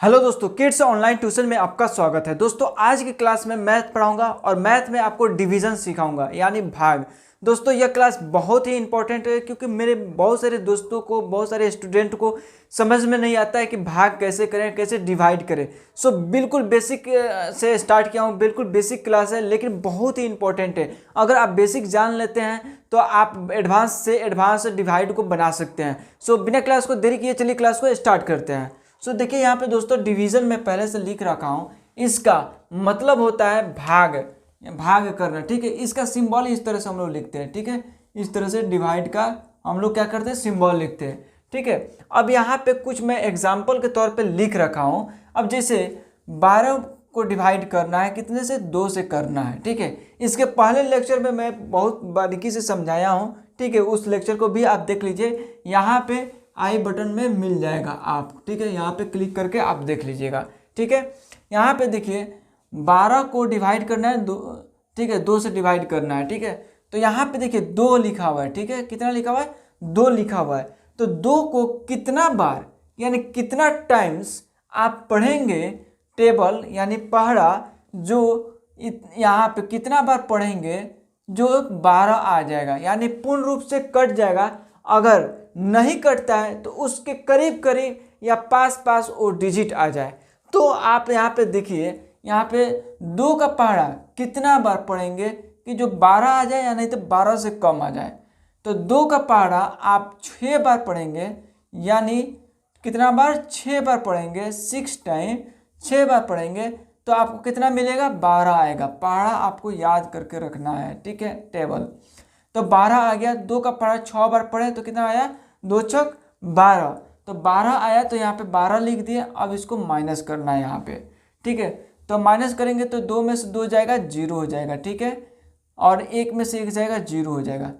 Hello दोस्तों, kids online tuition में आपका स्वागत है। दोस्तों आज की क्लास में मैथ पढ़ाऊंगा और मैथ में आपको डिवीजन सिखाऊंगा यानी भाग। दोस्तों यह क्लास बहुत ही इंपॉर्टेंट है क्योंकि मेरे बहुत सारे दोस्तों को, बहुत सारे स्टूडेंट को समझ में नहीं आता है कि भाग कैसे करें, कैसे डिवाइड करें। सो बिल्कुल बेसिक से स्टार्ट किया हूँ, बिल्कुल बेसिक क्लास है लेकिन बहुत ही इंपॉर्टेंट है। अगर आप बेसिक जान लेते हैं तो आप एडवांस से एडवांस डिवाइड को बना सकते हैं। सो बिना क्लास को देरी किए चलिए क्लास को स्टार्ट करते हैं। सो देखिए यहाँ पे दोस्तों डिवीजन में पहले से लिख रखा हूँ। इसका मतलब होता है भाग, भाग करना। ठीक है, इसका सिंबल इस तरह से हम लोग लिखते हैं। ठीक है, इस तरह से डिवाइड का हम लोग क्या करते हैं, सिंबल लिखते हैं। ठीक है, अब यहाँ पे कुछ मैं एग्जाम्पल के तौर पे लिख रखा हूँ। अब जैसे 12 को डिवाइड करना है, कितने से, 2 से करना है। ठीक है, इसके पहले लेक्चर में मैं बहुत बारीकी से समझाया हूँ। ठीक है, उस लेक्चर को भी आप देख लीजिए, यहाँ पे आई बटन में मिल जाएगा आप। ठीक है, यहाँ पे क्लिक करके आप देख लीजिएगा। ठीक है, यहाँ पे देखिए 12 को डिवाइड करना है 2। ठीक है, 2 से डिवाइड करना है। ठीक है, तो यहाँ पे देखिए 2 लिखा हुआ है। ठीक है, कितना लिखा हुआ है, 2 लिखा हुआ है। तो 2 को कितना बार यानी कितना टाइम्स आप पढ़ेंगे, टेबल यानी पहरा जो यहाँ पे कितना बार पढ़ेंगे जो 12 आ जाएगा, यानी पूर्ण रूप से कट जाएगा। अगर नहीं कटता है तो उसके करीब करीब या पास पास वो डिजिट आ जाए। तो आप यहाँ पे देखिए, यहाँ पे 2 का पहाड़ा कितना बार पढ़ेंगे कि जो 12 आ जाए या नहीं तो 12 से कम आ जाए। तो 2 का पहाड़ा आप 6 बार पढ़ेंगे, यानी कितना बार, 6 बार पढ़ेंगे। 6 टाइम 6 बार पढ़ेंगे तो आपको कितना मिलेगा, 12 आएगा। पहाड़ा आपको याद करके रखना है। ठीक है, टेबल तो 12 आ गया। 2 का पहाड़ा 6 बार पढ़े तो कितना आया, 2 छक 12। तो 12 आया तो यहाँ पे 12 लिख दिए। अब इसको माइनस करना है यहाँ पे। ठीक है, तो माइनस करेंगे तो 2 में से 2 जाएगा, 0 हो जाएगा। ठीक है, और 1 में से 1 जाएगा, 0 हो जाएगा।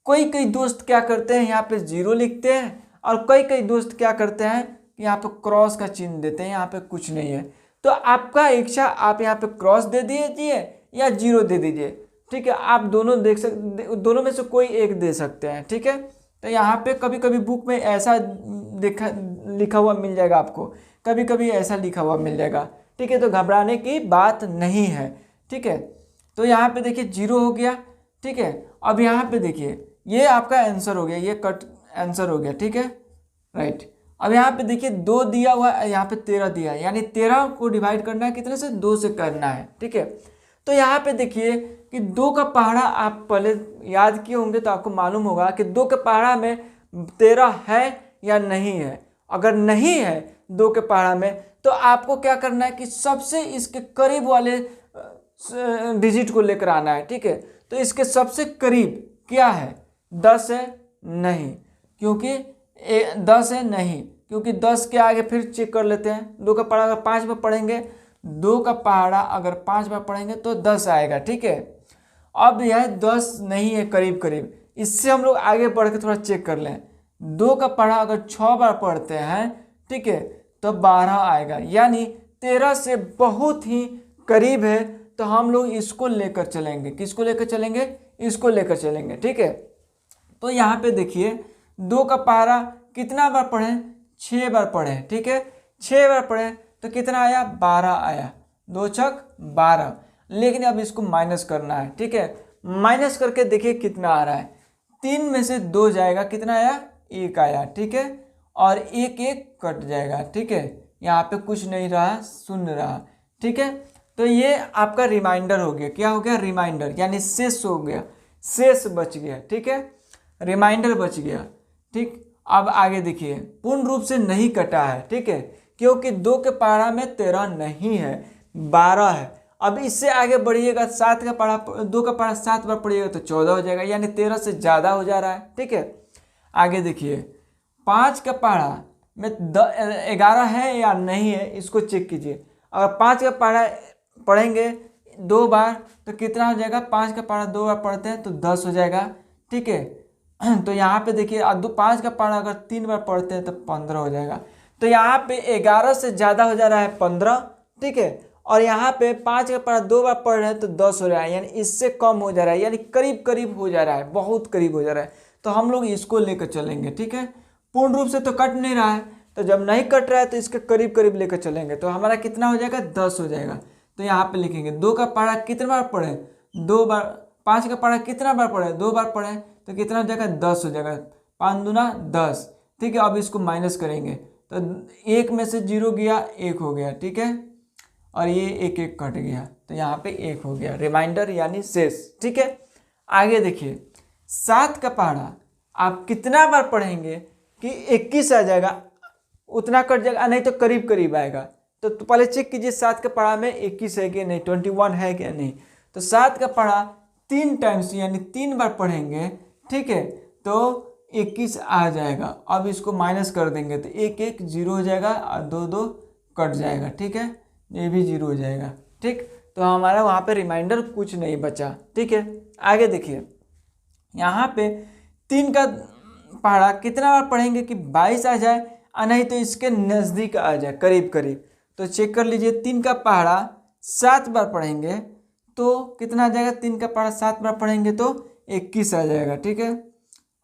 कई दोस्त क्या करते हैं, यहाँ पे 0 लिखते हैं, और कई दोस्त क्या करते हैं कि यहाँ पे क्रॉस का चिन्ह देते हैं। यहाँ पे कुछ नहीं है तो आपका इच्छा, आप यहाँ पे क्रॉस दे दीजिए या 0 दे दीजिए। ठीक है, आप दोनों देख सकते, दोनों में से कोई एक दे सकते हैं। ठीक है, तो यहाँ पे कभी कभी बुक में ऐसा लिखा हुआ मिल जाएगा आपको, कभी कभी ऐसा लिखा हुआ मिल जाएगा। ठीक है, तो घबराने की बात नहीं है। ठीक है, तो यहाँ पे देखिए 0 हो गया। ठीक है, अब यहाँ पे देखिए ये आपका आंसर हो गया, ये कट आंसर हो गया। ठीक है, राइट। अब यहाँ पे देखिए 2 दिया हुआ है, यहाँ पे 13 दिया है, यानी 13 को डिवाइड करना है कितने से, 2 से करना है। ठीक है, तो यहाँ पे देखिए कि 2 का पहाड़ा आप पहले याद किए होंगे तो आपको मालूम होगा कि 2 के पहाड़ा में 13 है या नहीं है। अगर नहीं है 2 के पहाड़ा में तो आपको क्या करना है कि सबसे इसके करीब वाले डिजिट को लेकर आना है। ठीक है, तो इसके सबसे करीब क्या है, 10 है, नहीं, क्योंकि 10 है, नहीं, क्योंकि 10 के आगे फिर चेक कर लेते हैं। 2 का पहाड़ा अगर 5 बार पढ़ेंगे, 2 का पहाड़ा अगर 5 बार पढ़ेंगे तो 10 आएगा। ठीक है, अब यह 10 नहीं है, करीब करीब। इससे हम लोग आगे बढ़ के थोड़ा चेक कर लें। 2 का पहाड़ा अगर 6 बार पढ़ते हैं, ठीक है, तो 12 आएगा, यानी 13 से बहुत ही करीब है। तो हम लोग इसको लेकर चलेंगे। किसको लेकर चलेंगे, इसको लेकर चलेंगे। ठीक है, तो यहाँ पे देखिए 2 का पहाड़ा कितना बार पढ़े, 6 बार पढ़े। ठीक है, 6 बार पढ़े तो कितना आया, 12 आया। 2 छक 12। लेकिन अब इसको माइनस करना है। ठीक है, माइनस करके देखिए कितना आ रहा है। 3 में से 2 जाएगा, कितना आया, 1 आया। ठीक है, और 1 1 कट जाएगा। ठीक है, यहाँ पे कुछ नहीं रहा, शून्य रहा। ठीक है, तो ये आपका रिमाइंडर हो गया। क्या हो गया, रिमाइंडर, यानी शेष हो गया, शेष बच गया। ठीक है, रिमाइंडर बच गया। ठीक, अब आगे देखिए पूर्ण रूप से नहीं कटा है। ठीक है, क्योंकि 2 के पहाड़ा में 13 नहीं है, 12 है। अब इससे आगे बढ़िएगा, 7 का पहाड़ा, 2 का पहाड़ा 7 बार पढ़िएगा तो 14 हो जाएगा, यानी 13 से ज़्यादा हो जा रहा है। ठीक है, आगे देखिए 5 का पहाड़ा में 11 है या नहीं है, इसको चेक कीजिए। अगर 5 का पहाड़ा पढ़ेंगे 2 बार तो कितना हो जाएगा, 5 का पहाड़ा 2 बार पढ़ते हैं तो 10 हो जाएगा। ठीक है, तो यहाँ पे देखिए 5 का पहाड़ा अगर 3 बार पढ़ते हैं तो 15 हो जाएगा। तो यहाँ पे 11 से ज़्यादा हो जा रहा है 15। ठीक है, और यहाँ पे 5 का पहाड़ा 2 बार पढ़ रहे हैं तो 10 हो रहा है, यानी इससे कम हो जा रहा है, यानी करीब करीब हो जा रहा है, बहुत करीब हो जा रहा है। तो हम लोग इसको लेकर चलेंगे। ठीक है, पूर्ण रूप से तो कट नहीं रहा है तो जब नहीं कट रहा है तो इसके करीब करीब लेकर चलेंगे, तो हमारा कितना हो जाएगा 10 हो जाएगा। तो यहाँ पे लिखेंगे 2 का पहाड़ा कितने बार पढ़े, 2 बार। 5 का पहाड़ा कितना बार पढ़े, 2 बार पढ़े, तो कितना हो जाएगा 10 हो जाएगा। 5 दूना 10, ठीक है। अब इसको माइनस करेंगे तो 1 में से 0 गया, 1 हो गया, ठीक है। और ये 1 1 कट गया, तो यहाँ पे 1 हो गया, रिमाइंडर यानी शेष, ठीक है। आगे देखिए 7 का पहाड़ा आप कितना बार पढ़ेंगे कि 21 आ जाएगा, उतना कट जाएगा, नहीं तो करीब करीब आएगा। तो पहले चेक कीजिए 7 का पहाड़ा में 21 है कि नहीं, 21 है कि नहीं। तो 7 का पहाड़ा 3 टाइम्स यानी 3 बार पढ़ेंगे, ठीक है, तो 21 आ जाएगा। अब इसको माइनस कर देंगे तो 1 1 0 हो जाएगा और 2 2 कट जाएगा, ठीक है, ये भी 0 हो जाएगा, ठीक। तो हमारा वहाँ पे रिमाइंडर कुछ नहीं बचा, ठीक है। आगे देखिए यहाँ पे 3 का पहाड़ा कितना बार पढ़ेंगे कि 22 आ जाए, और नहीं तो इसके नज़दीक आ जाए, करीब करीब। तो चेक कर लीजिए 3 का पहाड़ा 7 बार पढ़ेंगे तो कितना आ जाएगा, 3 का पहाड़ा 7 बार पढ़ेंगे तो 21 आ जाएगा, ठीक है।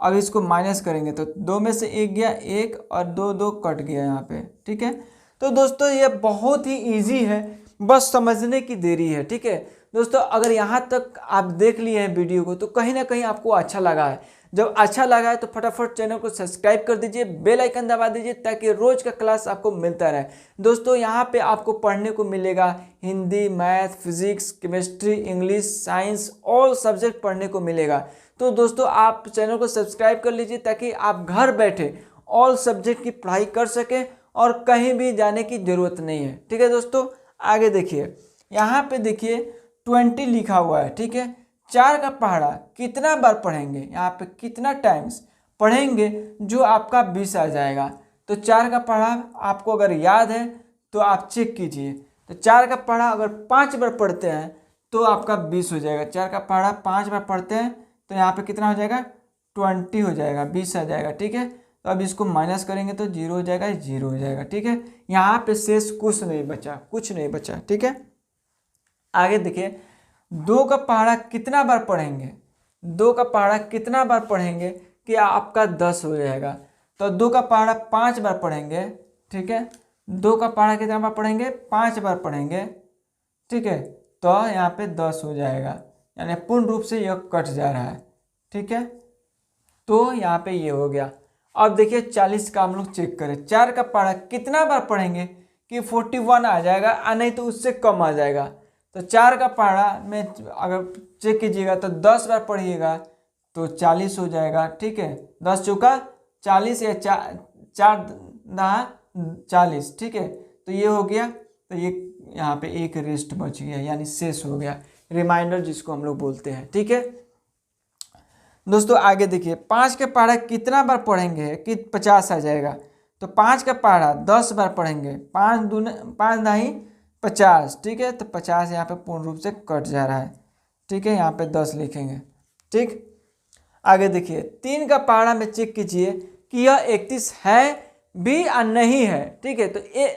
अब इसको माइनस करेंगे तो 2 में से 1 गया, 1 और 2 2 कट गया यहाँ पे, ठीक है। तो दोस्तों ये बहुत ही इजी है, बस समझने की देरी है, ठीक है। दोस्तों अगर यहाँ तक आप देख लिए हैं वीडियो को तो कहीं ना कहीं आपको अच्छा लगा है। जब अच्छा लगा है तो फटाफट चैनल को सब्सक्राइब कर दीजिए, बेल आइकन दबा दीजिए ताकि रोज का क्लास आपको मिलता रहे। दोस्तों यहाँ पे आपको पढ़ने को मिलेगा Hindi, math, physics, chemistry, English, science, all subject पढ़ने को मिलेगा। तो दोस्तों आप चैनल को सब्सक्राइब कर लीजिए ताकि आप घर बैठे ऑल सब्जेक्ट की पढ़ाई कर सकें और कहीं भी जाने की ज़रूरत नहीं है, ठीक है। दोस्तों आगे देखिए यहाँ पे देखिए 20 लिखा हुआ है, ठीक है। 4 का पहाड़ा कितना बार पढ़ेंगे, यहाँ पे कितना टाइम्स पढ़ेंगे जो आपका 20 आ जाएगा। तो 4 का पहाड़ा आपको अगर याद है तो आप चेक कीजिए। तो 4 का पहाड़ा अगर 5 बार पढ़ते हैं तो आपका 20 हो जाएगा। 4 का पहाड़ा 5 बार पढ़ते हैं तो यहाँ पे कितना हो जाएगा 20 हो जाएगा, 20 आ जाएगा, ठीक है। तो अब इसको माइनस करेंगे तो 0 हो जाएगा, 0 हो जाएगा, ठीक है। यहाँ पे शेष कुछ नहीं बचा, कुछ नहीं बचा, ठीक है। आगे देखिए 2 का पहाड़ा कितना बार पढ़ेंगे, 2 का पहाड़ा कितना बार पढ़ेंगे कि आपका 10 हो जाएगा। तो 2 का पहाड़ा 5 बार पढ़ेंगे, ठीक है। 2 का पहाड़ा कितना बार पढ़ेंगे, 5 बार पढ़ेंगे, ठीक है। तो यहाँ पे 10 हो जाएगा, यानी पूर्ण रूप से यह कट जा रहा है, ठीक है। तो यहाँ पे ये हो गया। अब देखिए 40 का हम लोग चेक करें, 4 का पहाड़ा कितना बार पढ़ेंगे कि 41 आ जाएगा, और नहीं तो उससे कम आ जाएगा। तो 4 का पहाड़ा में अगर चेक कीजिएगा तो 10 बार पढ़िएगा तो 40 हो जाएगा, ठीक है। 10 चौका 40 या 4 दहा 40, ठीक है। तो ये हो गया। तो ये यहाँ पे एक रेस्ट बच गया यानी शेष हो गया, रिमाइंडर जिसको हम लोग बोलते हैं, ठीक है। दोस्तों आगे देखिए 5 का पहाड़ा कितना बार पढ़ेंगे कि 50 आ जाएगा। तो 5 का पहाड़ा 10 बार पढ़ेंगे, 5 नहीं 50, ठीक है। तो 50 यहाँ पे पूर्ण रूप से कट जा रहा है, ठीक है। यहाँ पे 10 लिखेंगे, ठीक। आगे देखिए 3 का पहाड़ा में चेक कीजिए कि यह 31 है भी या नहीं है, ठीक है। तो ये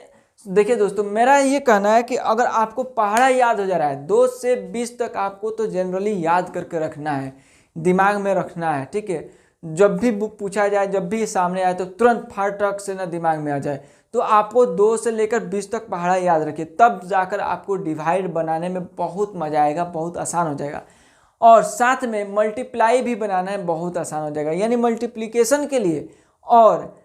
देखिए दोस्तों मेरा ये कहना है कि अगर आपको पहाड़ा याद हो जा रहा है 2 से 20 तक आपको तो जनरली याद करके रखना है, दिमाग में रखना है, ठीक है। जब भी पूछा जाए, जब भी सामने आए तो तुरंत फाटक से ना दिमाग में आ जाए। तो आपको 2 से लेकर 20 तक पहाड़ा याद रखिए, तब जाकर आपको डिवाइड बनाने में बहुत मजा आएगा, बहुत आसान हो जाएगा। और साथ में मल्टीप्लाई भी बनाना है, बहुत आसान हो जाएगा। यानी मल्टीप्लिकेशन के लिए और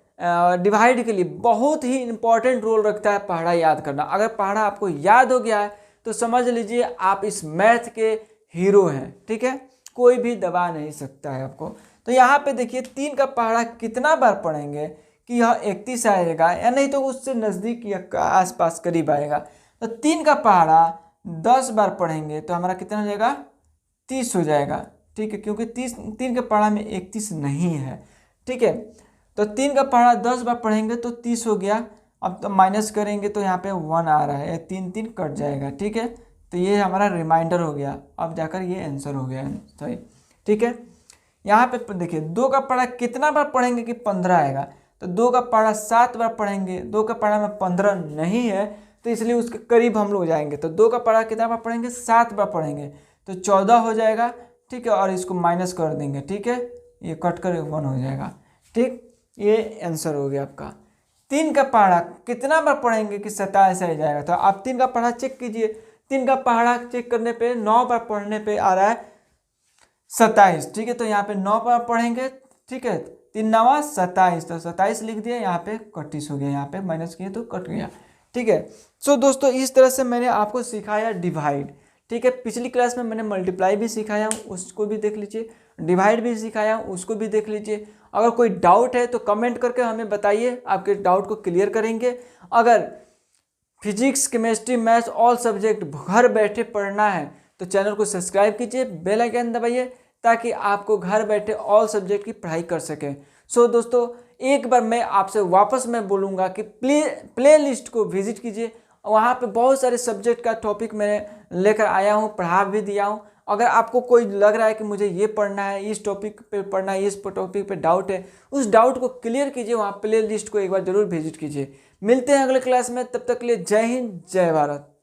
डिवाइड के लिए बहुत ही इंपॉर्टेंट रोल रखता है पहाड़ा याद करना। अगर पहाड़ा आपको याद हो गया है तो समझ लीजिए आप इस मैथ के हीरो हैं, ठीक है। कोई भी दबा नहीं सकता है आपको। तो यहाँ पे देखिए 3 का पहाड़ा कितना बार पढ़ेंगे कि यह 31 आएगा, या नहीं तो उससे नज़दीक या आसपास करीब आएगा। तो 3 का पहाड़ा 10 बार पढ़ेंगे तो हमारा कितना हो जाएगा 30 हो जाएगा, ठीक है। क्योंकि 3 के पहाड़ा में 31 नहीं है, ठीक है। तो 3 का पहाड़ा 10 बार पढ़ेंगे तो 30 हो गया। अब तो माइनस करेंगे तो यहाँ पे 1 आ रहा है, 3 3 कट जाएगा, ठीक है। तो ये हमारा रिमाइंडर हो गया, अब जाकर ये आंसर हो गया सही, ठीक है। यहाँ पे देखिए 2 का पहाड़ा कितना बार पढ़ेंगे कि 15 आएगा। तो 2 का पहाड़ा 7 बार पढ़ेंगे, 2 का पहाड़ा में 15 नहीं है तो इसलिए उसके करीब हम लोग जाएंगे। तो 2 का पहाड़ा कितना बार पढ़ेंगे, 7 बार पढ़ेंगे तो 14 हो जाएगा, ठीक है। और इसको माइनस कर देंगे, ठीक है, ये कट कर 1 हो जाएगा, ठीक। ये आंसर हो गया आपका। 3 का पहाड़ा कितना बार पढ़ेंगे कि 27 आ जाएगा। तो आप 3 का पहाड़ा चेक कीजिए, 3 का पहाड़ा चेक करने पे 9 बार पढ़ने पे आ रहा है 27। ठीक है, तो यहाँ पे 9 बार पढ़ेंगे। ठीक है, 3 9 27, तो 27 लिख दिया, यहाँ पे 31 हो गया, यहाँ पे माइनस किए तो कट गया। ठीक है, सो दोस्तों इस तरह से मैंने आपको सिखाया डिवाइड। ठीक है, पिछली क्लास में मैंने मल्टीप्लाई भी सिखाया, उसको भी देख लीजिए, डिवाइड भी सिखाया, उसको भी देख लीजिए। अगर कोई डाउट है तो कमेंट करके हमें बताइए, आपके डाउट को क्लियर करेंगे। अगर physics, chemistry, maths all subject घर बैठे पढ़ना है तो चैनल को सब्सक्राइब कीजिए, बेल आइकन दबाइए, ताकि आपको घर बैठे ऑल सब्जेक्ट की पढ़ाई कर सकें। सो दोस्तों एक बार मैं आपसे वापस मैं बोलूँगा कि प्ले लिस्ट को विजिट कीजिए, वहाँ पे बहुत सारे सब्जेक्ट का टॉपिक मैंने लेकर आया हूँ, पढ़ा भी दिया हूँ। अगर आपको कोई लग रहा है कि मुझे ये पढ़ना है, इस टॉपिक पे पढ़ना है, इस टॉपिक पे डाउट है, उस डाउट को क्लियर कीजिए, वहाँ प्ले लिस्ट को एक बार जरूर विजिट कीजिए। मिलते हैं अगले क्लास में, तब तक के लिए जय हिंद, जय भारत।